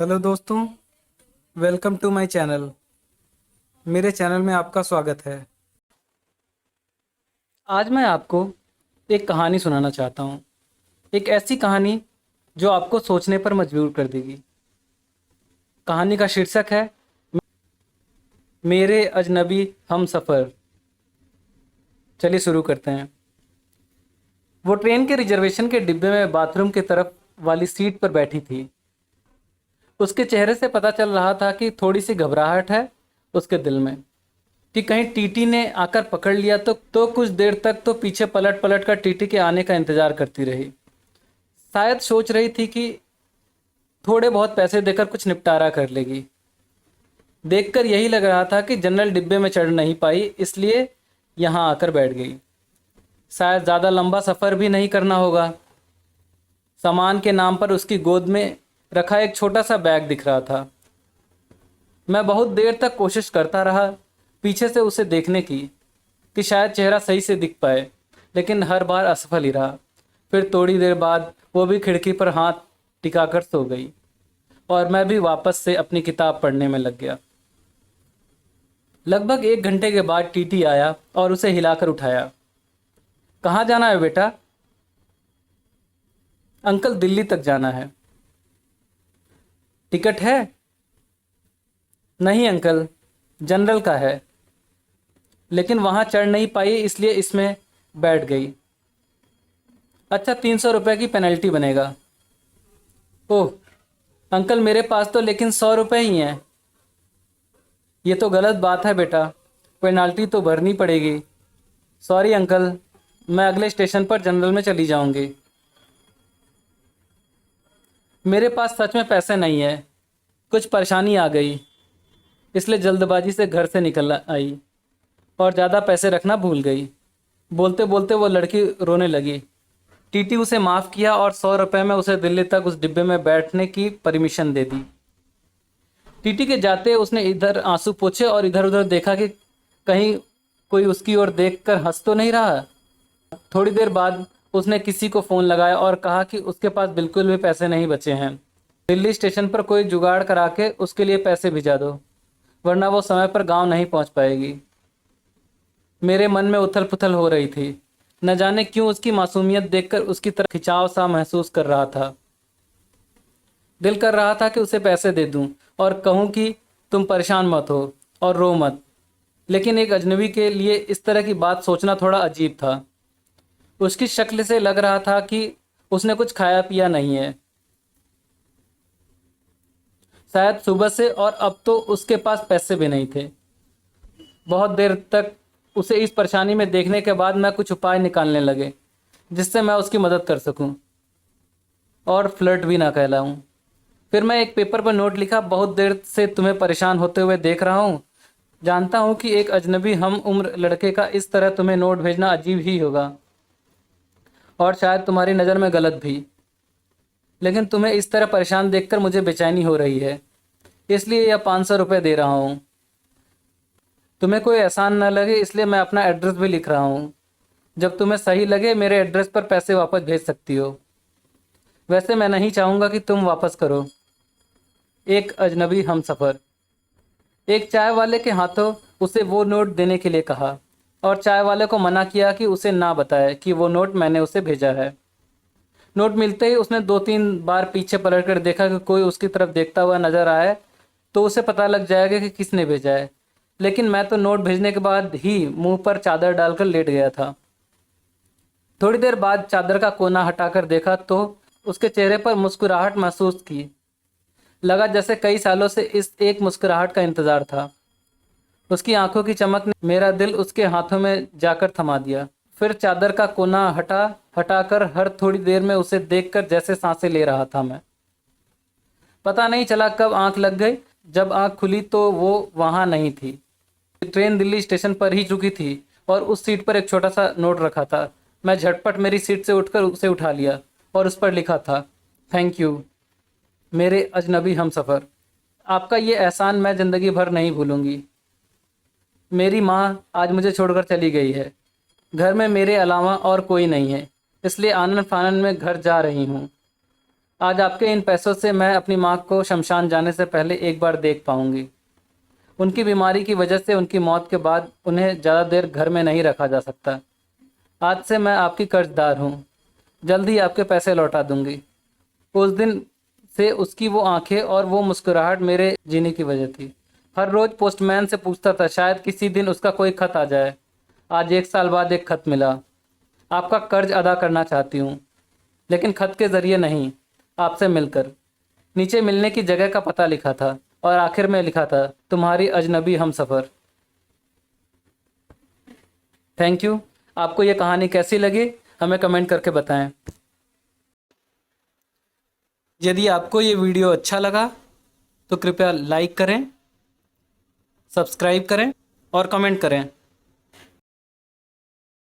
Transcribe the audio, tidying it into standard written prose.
Hello दोस्तों, welcome to my channel. मेरे channel में आपका स्वागत है। आज मैं आपको एक कहानी सुनाना चाहता हूँ। एक ऐसी कहानी जो आपको सोचने पर मजबूर कर देगी। कहानी का शीर्षक है मेरे अजनबी हम सफ़र। चलिए शुरू करते हैं। वो ट्रेन के रिजर्वेशन के डिब्बे में बाथरूम की तरफ वाली सीट पर बैठी थी। उसके चेहरे से पता चल रहा था कि थोड़ी सी घबराहट है उसके दिल में, कि कहीं टीटी ने आकर पकड़ लिया तो कुछ देर तक तो पीछे पलट पलट कर टीटी के आने का इंतजार करती रही। शायद सोच रही थी कि थोड़े बहुत पैसे देकर कुछ निपटारा कर लेगी। देखकर यही लग रहा था कि जनरल डिब्बे में चढ़ नहीं पाई, इसलिए यहाँ आकर बैठ गई। शायद ज़्यादा लंबा सफ़र भी नहीं करना होगा। सामान के नाम पर उसकी गोद में रखा एक छोटा सा बैग दिख रहा था। मैं बहुत देर तक कोशिश करता रहा पीछे से उसे देखने की, कि शायद चेहरा सही से दिख पाए, लेकिन हर बार असफल ही रहा। फिर थोड़ी देर बाद वो भी खिड़की पर हाथ टिकाकर सो गई और मैं भी वापस से अपनी किताब पढ़ने में लग गया। लगभग 1 घंटे के बाद टीटी आया और उसे हिलाकर उठाया। कहाँ जाना है बेटा? अंकल, दिल्ली तक जाना है। टिकट है? नहीं अंकल, जनरल का है, लेकिन वहाँ चढ़ नहीं पाई इसलिए इसमें बैठ गई। अच्छा, 300 रुपये की पेनल्टी बनेगा। ओह अंकल, मेरे पास तो लेकिन 100 रुपये ही हैं। ये तो गलत बात है बेटा, पेनाल्टी तो भरनी पड़ेगी। सॉरी अंकल, मैं अगले स्टेशन पर जनरल में चली जाऊंगी। मेरे पास सच में पैसे नहीं है, कुछ परेशानी आ गई इसलिए जल्दबाजी से घर से निकल आई और ज़्यादा पैसे रखना भूल गई। बोलते बोलते वो लड़की रोने लगी। टीटी उसे माफ़ किया और 100 रुपये में उसे दिल्ली तक उस डिब्बे में बैठने की परमिशन दे दी। टीटी के जाते उसने इधर आंसू पोंछे और इधर उधर देखा कि कहीं कोई उसकी ओर देखकर हंस तो नहीं रहा। थोड़ी देर बाद उसने किसी को फ़ोन लगाया और कहा कि उसके पास बिल्कुल भी पैसे नहीं बचे हैं। दिल्ली स्टेशन पर कोई जुगाड़ करा के उसके लिए पैसे भिजा दो, वरना वो समय पर गांव नहीं पहुंच पाएगी। मेरे मन में उथल पुथल हो रही थी। न जाने क्यों उसकी मासूमियत देखकर उसकी तरफ खिंचाव सा महसूस कर रहा था। दिल कर रहा था कि उसे पैसे दे दूं और कहूं कि तुम परेशान मत हो और रो मत, लेकिन एक अजनबी के लिए इस तरह की बात सोचना थोड़ा अजीब था। उसकी शक्ल से लग रहा था कि उसने कुछ खाया पिया नहीं है, शायद सुबह से, और अब तो उसके पास पैसे भी नहीं थे। बहुत देर तक उसे इस परेशानी में देखने के बाद मैं कुछ उपाय निकालने लगे जिससे मैं उसकी मदद कर सकूं और फ्लर्ट भी ना कहलाऊं। फिर मैं एक पेपर पर नोट लिखा, बहुत देर से तुम्हें परेशान होते हुए देख रहा हूं। जानता हूं कि एक अजनबी हम उम्र लड़के का इस तरह तुम्हें नोट भेजना अजीब ही होगा और शायद तुम्हारी नज़र में गलत भी, लेकिन तुम्हें इस तरह परेशान देखकर मुझे बेचैनी हो रही है, इसलिए यह 500 रुपये दे रहा हूँ। तुम्हें कोई एहसान न लगे इसलिए मैं अपना एड्रेस भी लिख रहा हूँ। जब तुम्हें सही लगे मेरे एड्रेस पर पैसे वापस भेज सकती हो। वैसे मैं नहीं चाहूँगा कि तुम वापस करो। एक अजनबी हमसफ़र। एक चाय वाले के हाथों उसे वो नोट देने के लिए कहा और चाय वाले को मना किया कि उसे ना बताए कि वो नोट मैंने उसे भेजा है। नोट मिलते ही उसने 2-3 बार पीछे पलट कर देखा कि कोई उसकी तरफ देखता हुआ नजर आए तो उसे पता लग जाएगा कि किसने भेजा है, लेकिन मैं तो नोट भेजने के बाद ही मुंह पर चादर डालकर लेट गया था। थोड़ी देर बाद चादर का कोना हटाकर देखा तो उसके चेहरे पर मुस्कुराहट महसूस की। लगा जैसे कई सालों से इस एक मुस्कुराहट का इंतजार था। उसकी आंखों की चमक ने मेरा दिल उसके हाथों में जाकर थमा दिया। फिर चादर का कोना हटाकर हर थोड़ी देर में उसे देखकर जैसे सांसें ले रहा था मैं। पता नहीं चला कब आंख लग गई। जब आंख खुली तो वो वहां नहीं थी। ट्रेन दिल्ली स्टेशन पर ही रुकी थी और उस सीट पर एक छोटा सा नोट रखा था। मैं झटपट मेरी सीट से उठकर उसे उठा लिया और उस पर लिखा था, थैंक यू मेरे अजनबी हमसफ़र। आपका ये एहसान मैं ज़िंदगी भर नहीं भूलूंगी। मेरी माँ आज मुझे छोड़कर चली गई है। घर में मेरे अलावा और कोई नहीं है, इसलिए आनन फानन में घर जा रही हूँ। आज आपके इन पैसों से मैं अपनी माँ को शमशान जाने से पहले एक बार देख पाऊंगी। उनकी बीमारी की वजह से उनकी मौत के बाद उन्हें ज़्यादा देर घर में नहीं रखा जा सकता। आज से मैं आपकी कर्जदार हूँ। जल्द ही आपके पैसे लौटा दूंगी। उस दिन से उसकी वो आंखें और वो मुस्कुराहट मेरे जीने की वजह थी। हर रोज़ पोस्टमैन से पूछता था, शायद किसी दिन उसका कोई खत आ जाए। आज 1 साल बाद एक खत मिला। आपका कर्ज अदा करना चाहती हूँ, लेकिन खत के ज़रिए नहीं, आपसे मिलकर। नीचे मिलने की जगह का पता लिखा था और आखिर में लिखा था, तुम्हारी अजनबी हमसफ़र। Thank you. आपको ये कहानी कैसी लगी हमें कमेंट करके बताएं। यदि आपको ये वीडियो अच्छा लगा तो कृपया लाइक करें, सब्सक्राइब करें और कमेंट करें।